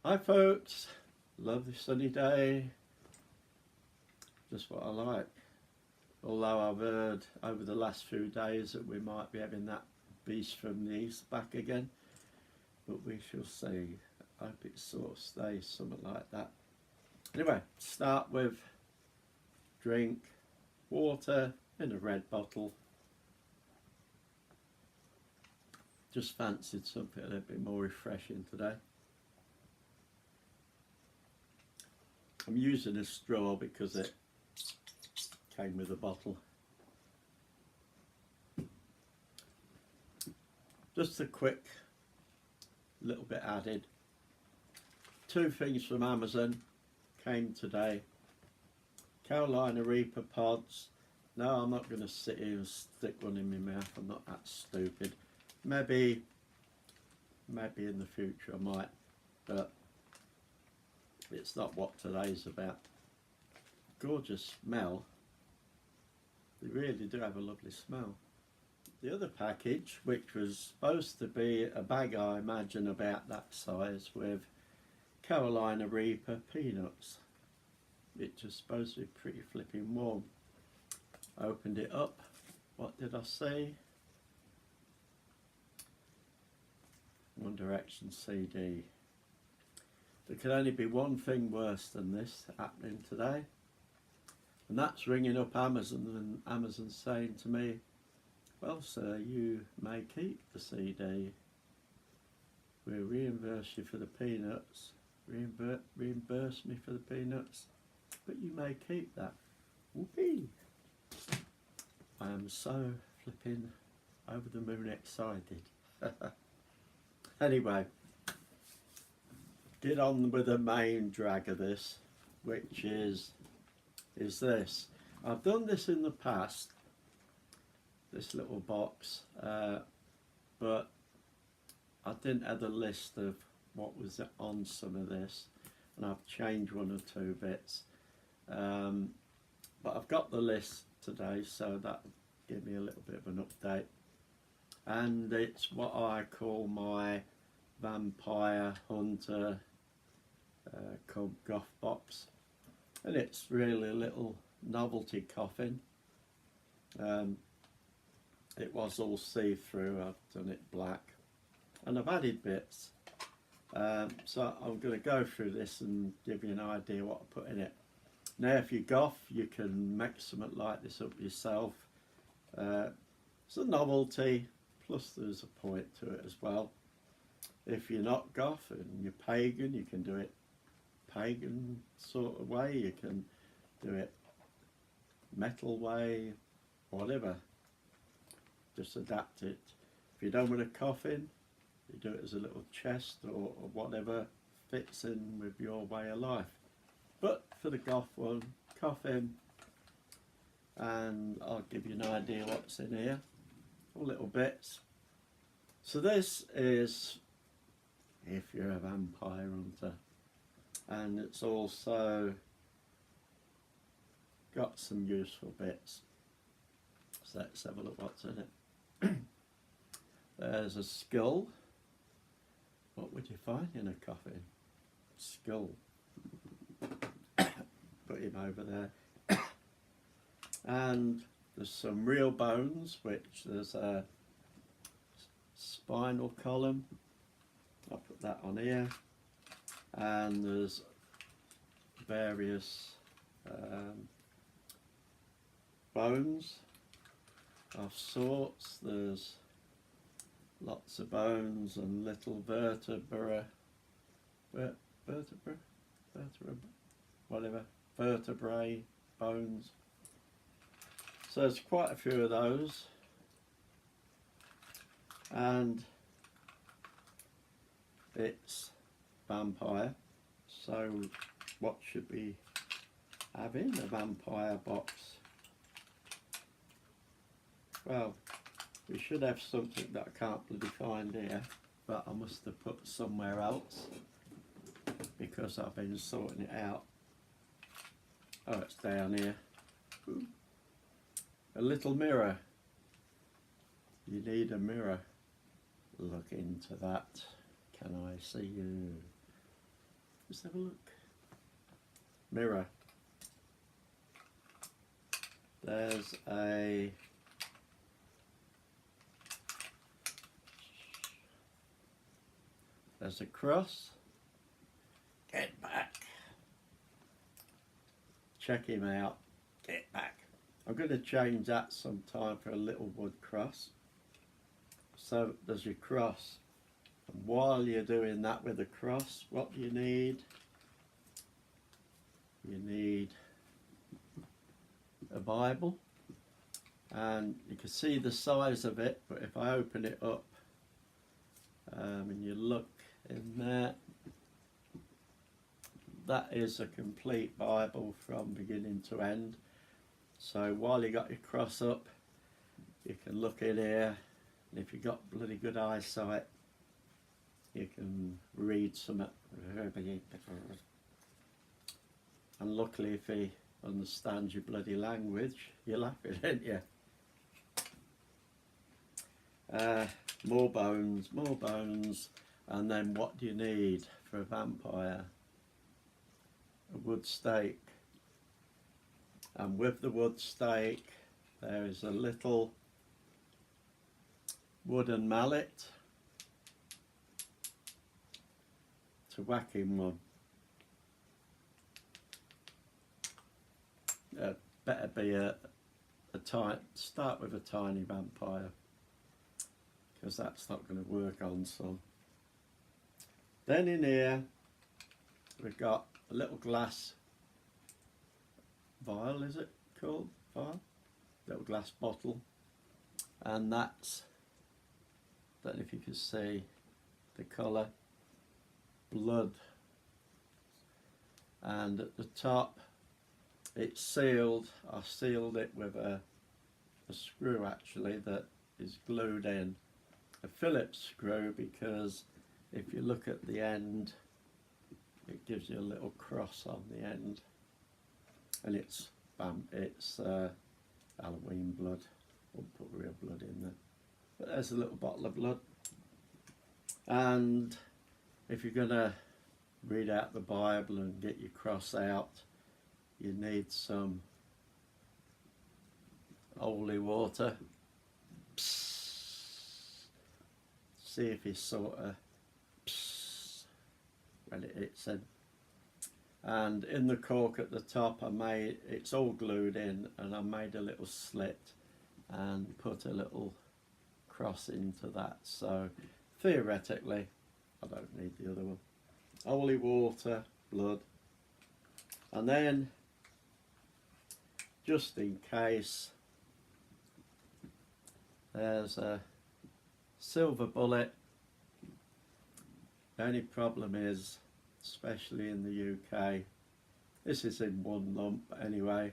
Hi folks, lovely sunny day, just what I like. Although I've heard over the last few days that we might be having that beast from the east back again, but we shall see. I hope it sort of stays something like that. Anyway, start with drink, water in a red bottle. Just fancied something a little bit more refreshing today. I'm using a straw because it came with a bottle. Just a quick little bit added. 2 things from Amazon came today. Carolina Reaper pods. No, I'm not going to sit here and stick one in my mouth. I'm not that stupid. Maybe in the future I might, but it's not what today's about. Gorgeous smell. They really do have a lovely smell. The other package, which was supposed to be a bag, I imagine about that size, with Carolina Reaper peanuts, which was supposed to be pretty flipping warm. I opened it up. What did I see? One Direction CD. There can only be one thing worse than this happening today, and that's ringing up Amazon and Amazon saying to me, well sir, you may keep the CD, we'll reimburse you for the peanuts, reimburse me for the peanuts, but you may keep that. Whoopee! I am so flipping over the moon excited. Anyway, get on with the main drag of this, which is this. I've done this in the past, this little box, but I didn't have a list of what was on some of this, and I've changed 1 or 2 bits, but I've got the list today, so that'll give me a little bit of an update. And it's what I call my Vampire Hunter Goth box, and it's really a little novelty coffin. It was all see-through, I've done it black, and I've added bits, so I'm going to go through this and give you an idea what I put in it. Now if you're goth, you can make something like this up yourself. It's a novelty, plus there's a point to it as well. If you're not goth and you're pagan, you can do it pagan sort of way, you can do it metal way, whatever, just adapt it. If you don't want a coffin, you do it as a little chest or whatever fits in with your way of life. But for the goth one, coffin, and I'll give you an idea what's in here, all little bits. So this is if you're a vampire hunter, and it's also got some useful bits. So let's have a look what's in it. There's a skull. What would you find in a coffin? Skull. Put him over there. And there's some real bones, which there's a spinal column. I'll put that on here. And there's various bones of sorts. There's lots of bones and little vertebrae, vertebrae bones. So there's quite a few of those, and it's vampire. So what should we have in a vampire box? Well, we should have something that I can't bloody find here, but I must have put somewhere else because I've been sorting it out. Oh, it's down here. Ooh. A little mirror. You need a mirror. Look into that. Can I see you? Let's have a look. Mirror. There's a cross. Get back. Check him out. Get back. I'm going to change that sometime for a little wood cross. So there's your cross. And while you're doing that with the cross, what do you need? You need a Bible. And you can see the size of it, but if I open it up and you look in there, that is a complete Bible from beginning to end. So while you got your cross up, you can look in here, and if you've got bloody good eyesight, you can read some. And luckily, if he understands your bloody language, you're laughing, aren't you? More bones, and then what do you need for a vampire? A wood stake. And with the wood stake, there is a little wooden mallet to whack him on. Better be a start with a tiny vampire, because that's not going to work on some. Then in here we've got a little glass vial, is it called? Vial? Little glass bottle, and that's, don't know if you can see the colour, blood, and at the top it's sealed. I sealed it with a screw actually that is glued in, a Phillips screw, because if you look at the end it gives you a little cross on the end, and it's Halloween blood. Won't put real blood in there, but there's a little bottle of blood. And if you're gonna read out the Bible and get your cross out, you need some holy water. Psst. See if you sort of when it hits in. And in the cork at the top, it's all glued in, and I made a little slit and put a little cross into that. So theoretically, I don't need the other one. Holy water, blood, and then just in case, there's a silver bullet. The only problem is, especially in the UK, this is in one lump anyway,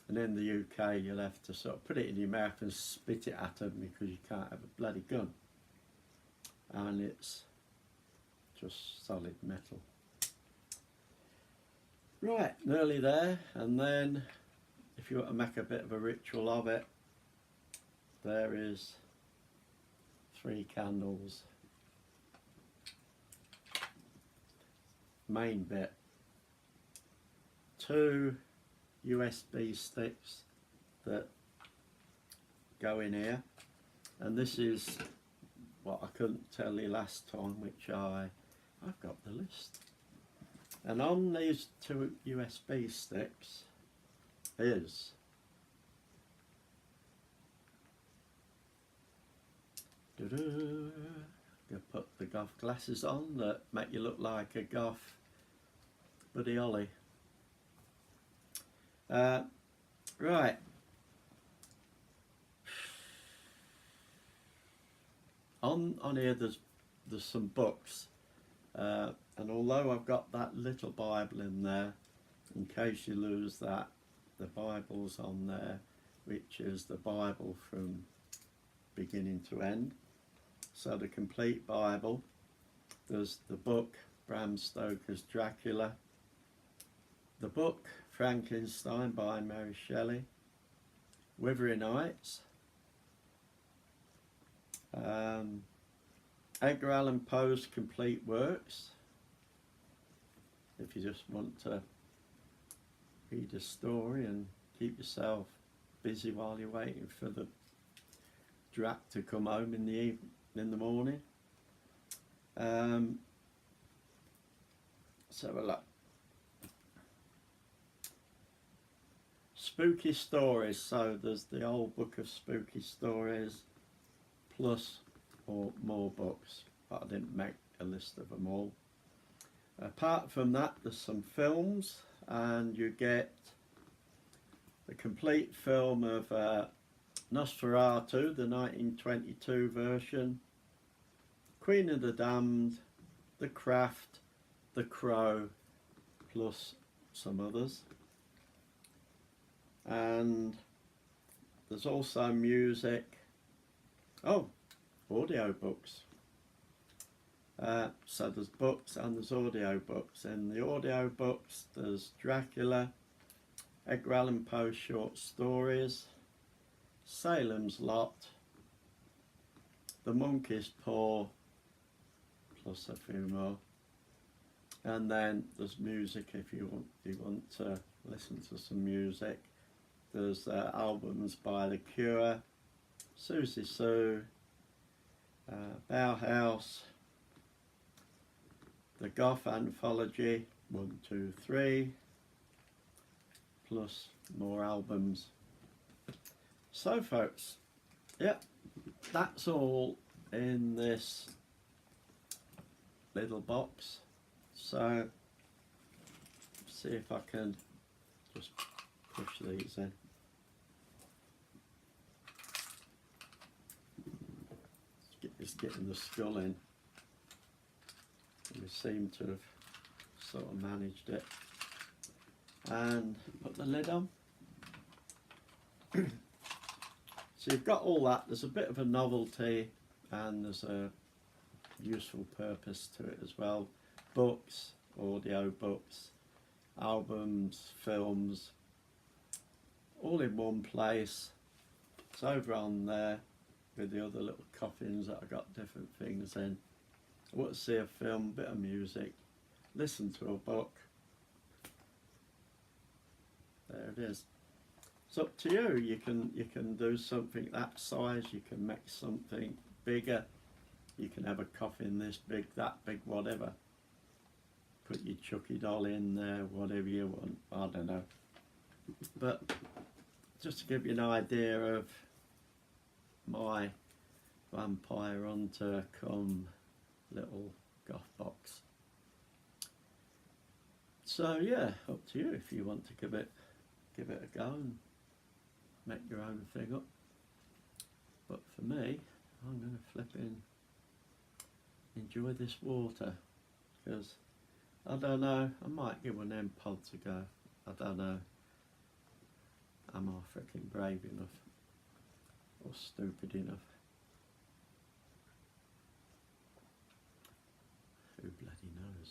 and in the UK you'll have to sort of put it in your mouth and spit it at them, because you can't have a bloody gun, and it's just solid metal. Right, nearly there. And then if you want to make a bit of a ritual of it, there is 3 candles. Main bit, 2 USB sticks that go in here, and this is what I couldn't tell you last time, which I've got the list. And on these 2 USB sticks is you put the goth glasses on that make you look like a goth Buddy Holly. Right. On here there's some books, and although I've got that little Bible in there, in case you lose that, the Bible's on there, which is the Bible from beginning to end. So the complete Bible. There's the book Bram Stoker's Dracula, the book Frankenstein by Mary Shelley, Withering Heights, Edgar Allan Poe's complete works, if you just want to read a story and keep yourself busy while you're waiting for the Drac to come home in the morning. Let's have a look. Spooky stories. So there's the old book of spooky stories plus or more books, but I didn't make a list of them all. Apart from that, there's some films, and you get the complete film of Nosferatu, the 1922 version, Queen of the Damned, The Craft, The Crow, plus some others. And there's also music, audio books. So there's books and there's audio books. In the audio books there's Dracula, Edgar Allan Poe short stories, Salem's Lot, the Monkeys Paw, plus a few more. And then there's music if you want to listen to some music. There's albums by The Cure, Siouxsie Sue, Bauhaus, the Goth Anthology, 1, 2, 3, plus more albums. So folks, yeah, that's all in this little box. So see if I can just push these in. Just getting the skull in. We seem to have sort of managed it. And put the lid on. So you've got all that. There's a bit of a novelty and there's a useful purpose to it as well. Books, audio books, albums, films, all in one place. It's over on there with the other little coffins that I got different things in. I want to see a film, bit of music, listen to a book. There it is. It's up to you. You can do something that size. You can make something bigger. You can have a coffin this big, that big, whatever. Put your Chucky doll in there, whatever you want. I don't know. But just to give you an idea of my vampire hunter come little goth box. So yeah, up to you if you want to give it a go and make your own thing up. But for me, I'm going to flip in, enjoy this water, because I don't know, I might give one of them pods a go. I don't know, am I freaking brave enough or stupid enough? Who bloody knows?